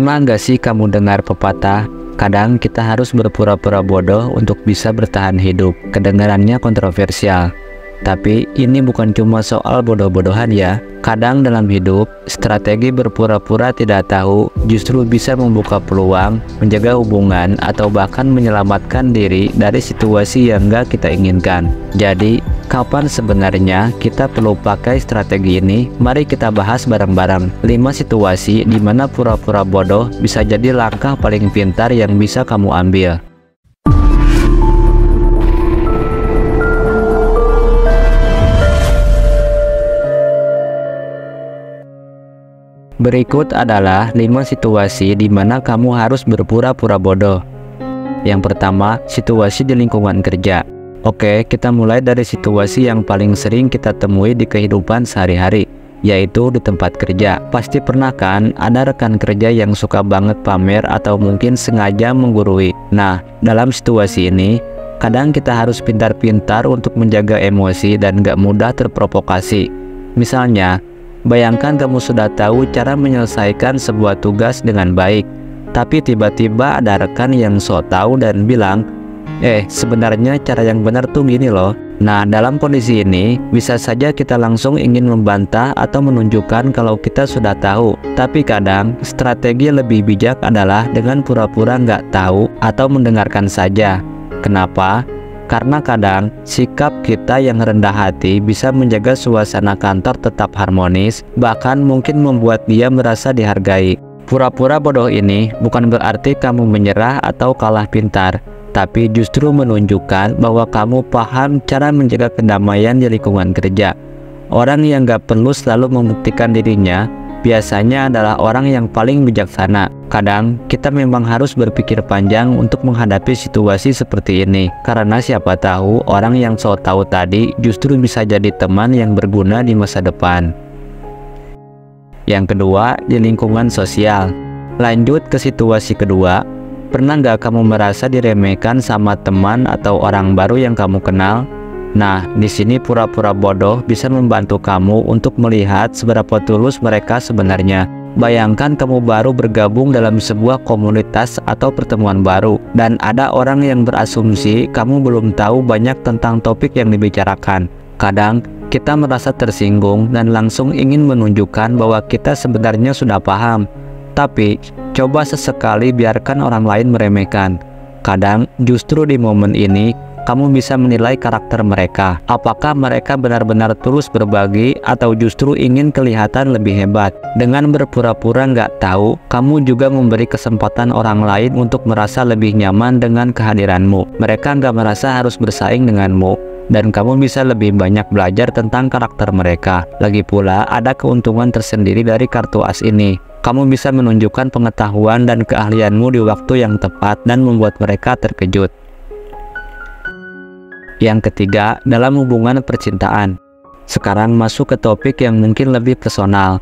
Pernah nggak sih kamu dengar pepatah, kadang kita harus berpura-pura bodoh untuk bisa bertahan hidup? Kedengarannya kontroversial, tapi ini bukan cuma soal bodoh-bodohan ya. Kadang dalam hidup, strategi berpura-pura tidak tahu justru bisa membuka peluang, menjaga hubungan, atau bahkan menyelamatkan diri dari situasi yang nggak kita inginkan. Jadi, kapan sebenarnya kita perlu pakai strategi ini? Mari kita bahas bareng-bareng 5 situasi di mana pura-pura bodoh bisa jadi langkah paling pintar yang bisa kamu ambil. Berikut adalah 5 situasi di mana kamu harus berpura-pura bodoh. Yang pertama, situasi di lingkungan kerja. Oke, kita mulai dari situasi yang paling sering kita temui di kehidupan sehari-hari, yaitu di tempat kerja. Pasti pernah kan ada rekan kerja yang suka banget pamer atau mungkin sengaja menggurui. Nah, dalam situasi ini, kadang kita harus pintar-pintar untuk menjaga emosi dan gak mudah terprovokasi. Misalnya, bayangkan kamu sudah tahu cara menyelesaikan sebuah tugas dengan baik, tapi tiba-tiba ada rekan yang sok tahu dan bilang, sebenarnya cara yang benar tuh gini loh. Nah, dalam kondisi ini, bisa saja kita langsung ingin membantah atau menunjukkan kalau kita sudah tahu. Tapi kadang, strategi lebih bijak adalah dengan pura-pura nggak tahu atau mendengarkan saja. Kenapa? Karena kadang sikap kita yang rendah hati bisa menjaga suasana kantor tetap harmonis, bahkan mungkin membuat dia merasa dihargai. Pura-pura bodoh ini bukan berarti kamu menyerah atau kalah pintar, tapi justru menunjukkan bahwa kamu paham cara menjaga kedamaian di lingkungan kerja. Orang yang gak perlu selalu membuktikan dirinya biasanya adalah orang yang paling bijaksana. Kadang kita memang harus berpikir panjang untuk menghadapi situasi seperti ini, karena siapa tahu orang yang sok tahu tadi justru bisa jadi teman yang berguna di masa depan. Yang kedua, di lingkungan sosial. Lanjut ke situasi kedua, pernah nggak kamu merasa diremehkan sama teman atau orang baru yang kamu kenal? Nah, di sini pura-pura bodoh bisa membantu kamu untuk melihat seberapa tulus mereka sebenarnya. Bayangkan kamu baru bergabung dalam sebuah komunitas atau pertemuan baru, dan ada orang yang berasumsi kamu belum tahu banyak tentang topik yang dibicarakan. Kadang, kita merasa tersinggung dan langsung ingin menunjukkan bahwa kita sebenarnya sudah paham. Tapi, coba sesekali biarkan orang lain meremehkan. Kadang, justru di momen ini, kamu bisa menilai karakter mereka. Apakah mereka benar-benar tulus berbagi atau justru ingin kelihatan lebih hebat? Dengan berpura-pura nggak tahu, kamu juga memberi kesempatan orang lain untuk merasa lebih nyaman dengan kehadiranmu. Mereka nggak merasa harus bersaing denganmu, dan kamu bisa lebih banyak belajar tentang karakter mereka. Lagi pula, ada keuntungan tersendiri dari kartu as ini. Kamu bisa menunjukkan pengetahuan dan keahlianmu di waktu yang tepat dan membuat mereka terkejut. Yang ketiga, dalam hubungan percintaan. Sekarang masuk ke topik yang mungkin lebih personal,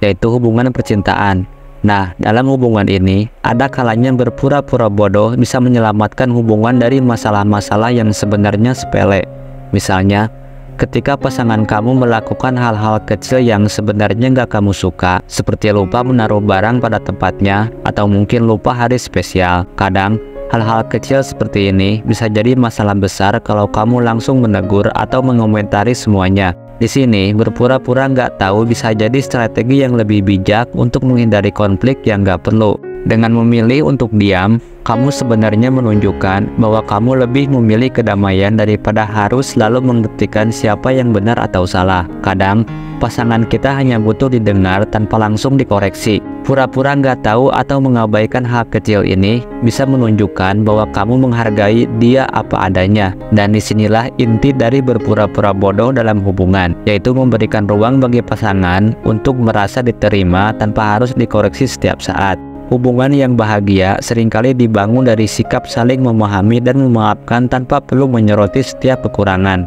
yaitu hubungan percintaan. Nah, dalam hubungan ini, ada kalanya berpura-pura bodoh bisa menyelamatkan hubungan dari masalah-masalah yang sebenarnya sepele. Misalnya, ketika pasangan kamu melakukan hal-hal kecil yang sebenarnya nggak kamu suka, seperti lupa menaruh barang pada tempatnya, atau mungkin lupa hari spesial. Kadang, hal-hal kecil seperti ini bisa jadi masalah besar kalau kamu langsung menegur atau mengomentari semuanya. Di sini, berpura-pura nggak tahu bisa jadi strategi yang lebih bijak untuk menghindari konflik yang nggak perlu. Dengan memilih untuk diam, kamu sebenarnya menunjukkan bahwa kamu lebih memilih kedamaian daripada harus selalu membuktikan siapa yang benar atau salah. Kadang, pasangan kita hanya butuh didengar tanpa langsung dikoreksi. Pura-pura nggak tahu atau mengabaikan hal kecil ini bisa menunjukkan bahwa kamu menghargai dia apa adanya. Dan disinilah inti dari berpura-pura bodoh dalam hubungan, yaitu memberikan ruang bagi pasangan untuk merasa diterima tanpa harus dikoreksi setiap saat. Hubungan yang bahagia seringkali dibangun dari sikap saling memahami dan memaafkan tanpa perlu menyoroti setiap kekurangan.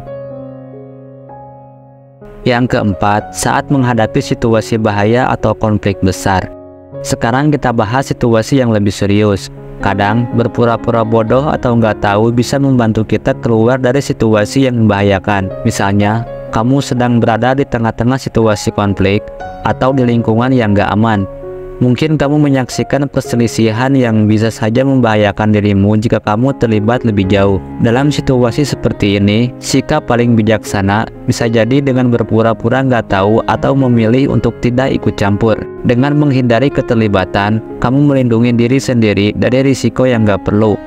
Yang keempat, saat menghadapi situasi bahaya atau konflik besar. Sekarang kita bahas situasi yang lebih serius. Kadang, berpura-pura bodoh atau nggak tahu bisa membantu kita keluar dari situasi yang membahayakan. Misalnya, kamu sedang berada di tengah-tengah situasi konflik atau di lingkungan yang nggak aman. Mungkin kamu menyaksikan perselisihan yang bisa saja membahayakan dirimu jika kamu terlibat lebih jauh. Dalam situasi seperti ini, sikap paling bijaksana bisa jadi dengan berpura-pura nggak tahu atau memilih untuk tidak ikut campur. Dengan menghindari keterlibatan, kamu melindungi diri sendiri dari risiko yang nggak perlu.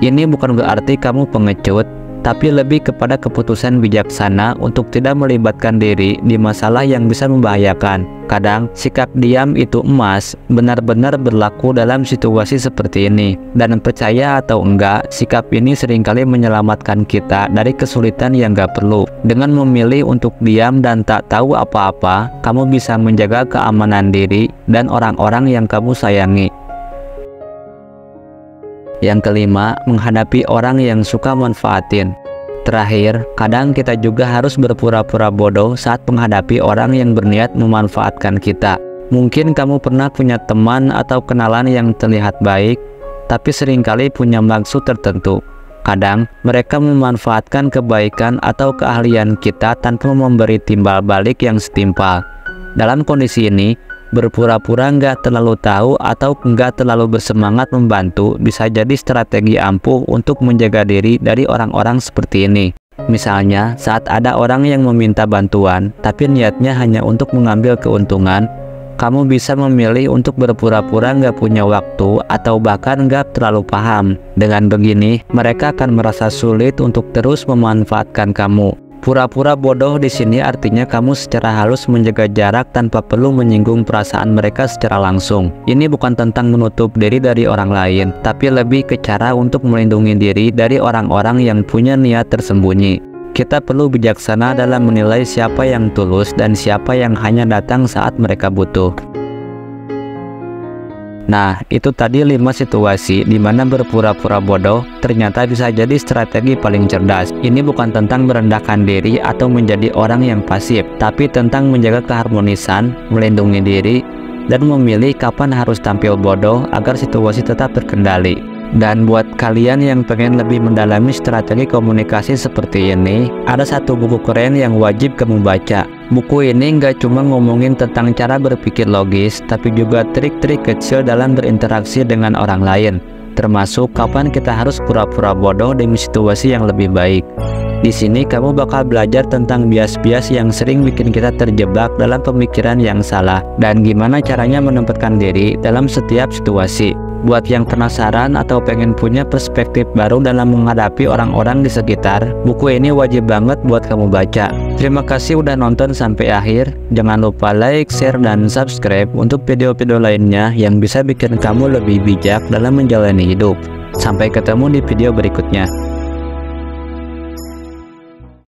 Ini bukan berarti kamu pengecut, tapi lebih kepada keputusan bijaksana untuk tidak melibatkan diri di masalah yang bisa membahayakan. Kadang, sikap diam itu emas, benar-benar berlaku dalam situasi seperti ini. Dan percaya atau enggak, sikap ini seringkali menyelamatkan kita dari kesulitan yang gak perlu. Dengan memilih untuk diam dan tak tahu apa-apa, kamu bisa menjaga keamanan diri dan orang-orang yang kamu sayangi. Yang kelima, menghadapi orang yang suka manfaatin. Terakhir, kadang kita juga harus berpura-pura bodoh saat menghadapi orang yang berniat memanfaatkan kita. Mungkin kamu pernah punya teman atau kenalan yang terlihat baik, tapi seringkali punya maksud tertentu. Kadang, mereka memanfaatkan kebaikan atau keahlian kita tanpa memberi timbal balik yang setimpal. Dalam kondisi ini, berpura-pura nggak terlalu tahu atau nggak terlalu bersemangat membantu bisa jadi strategi ampuh untuk menjaga diri dari orang-orang seperti ini. Misalnya, saat ada orang yang meminta bantuan, tapi niatnya hanya untuk mengambil keuntungan, kamu bisa memilih untuk berpura-pura nggak punya waktu atau bahkan nggak terlalu paham. Dengan begini, mereka akan merasa sulit untuk terus memanfaatkan kamu. Pura-pura bodoh di sini artinya kamu secara halus menjaga jarak tanpa perlu menyinggung perasaan mereka secara langsung. Ini bukan tentang menutup diri dari orang lain, tapi lebih ke cara untuk melindungi diri dari orang-orang yang punya niat tersembunyi. Kita perlu bijaksana dalam menilai siapa yang tulus dan siapa yang hanya datang saat mereka butuh. Nah, itu tadi 5 situasi di mana berpura-pura bodoh ternyata bisa jadi strategi paling cerdas. Ini bukan tentang merendahkan diri atau menjadi orang yang pasif, tapi tentang menjaga keharmonisan, melindungi diri, dan memilih kapan harus tampil bodoh agar situasi tetap terkendali. Dan buat kalian yang pengen lebih mendalami strategi komunikasi seperti ini, ada satu buku keren yang wajib kamu baca. Buku ini nggak cuma ngomongin tentang cara berpikir logis, tapi juga trik-trik kecil dalam berinteraksi dengan orang lain, termasuk kapan kita harus pura-pura bodoh demi situasi yang lebih baik. Di sini kamu bakal belajar tentang bias-bias yang sering bikin kita terjebak dalam pemikiran yang salah, dan gimana caranya menempatkan diri dalam setiap situasi. Buat yang penasaran atau pengen punya perspektif baru dalam menghadapi orang-orang di sekitar, buku ini wajib banget buat kamu baca. Terima kasih udah nonton sampai akhir. Jangan lupa like, share, dan subscribe untuk video-video lainnya yang bisa bikin kamu lebih bijak dalam menjalani hidup. Sampai ketemu di video berikutnya.